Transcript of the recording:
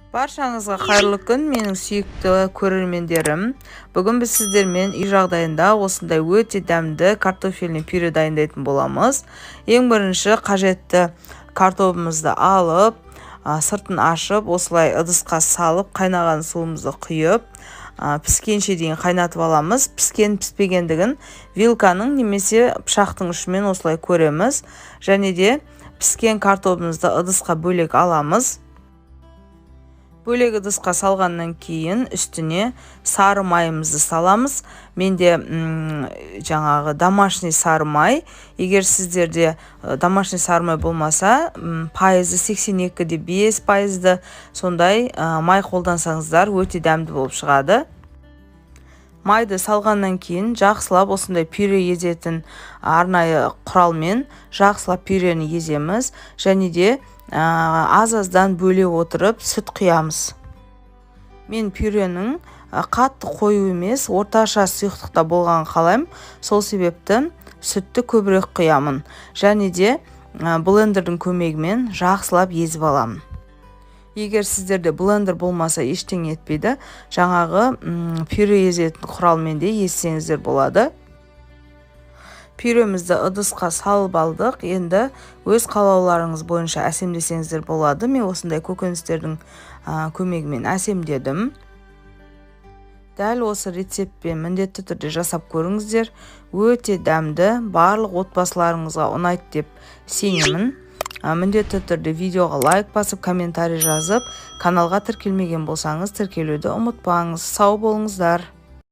Баршаңызға қайырлы күн, менің сүйікті көрермендерім. Бүгін біз сіздермен үй жағдайында осындай өте дәмді картофельный пюре дайындайтын боламыз. Ең бірінші қажетті картобымызды алып, сыртын ашып, осылай ыдысқа салып, қайнаған суымызды құйып, піскенше дейін қайнатып аламыз. Піспегендігін вилканың немесе пышақтың ұшымен осылай көреміз. Және де піскен картобымызды ыдысқа бөлек аламыз. Бөлек ыдысқа салғаннан кейін үстіне сары майымызды саламыз. Менде жаңағы домашний сары май. Егер сіздерде домашний сары май болмаса, пайызы 82,5 пайызды сондай май қолдансаңыздар өте дәмді болып шығады. Майды салғаннан кейін жақсылап осындай пюре езетін арнайы құралмен жақсылап пюрені еземіз. Және де аз-аздан бөле отырып сүт құямыз. Мен пюренің қатты қою емес, орташа сұйықтықта болған қалайым. Сол себепті сүтті көбірек құямын. Және де блендердің көмегімен жақсылап езіп аламын. Егер сіздерде блендер болмаса ештеңе етпейді, жаңағы пюре езетін құралмен де езсеңіздер болады. Пюремізді ыдысқа салып алдық. Енді өз қалауларыңыз бойынша әсемдесеңіздер болады. Мен осындай көкөністердің көмегімен әсемдедім. Дәл осы рецептпен міндетті түрде жасап көріңіздер. Өте дәмді, барлық отбасыларыңызға ұнайды деп сенемін. Міндетті түрде видеоға лайк басып, комментарий жазып, каналға тіркелмеген болсаңыз тіркелуді ұмытпаңыз. Сау болыңыздар.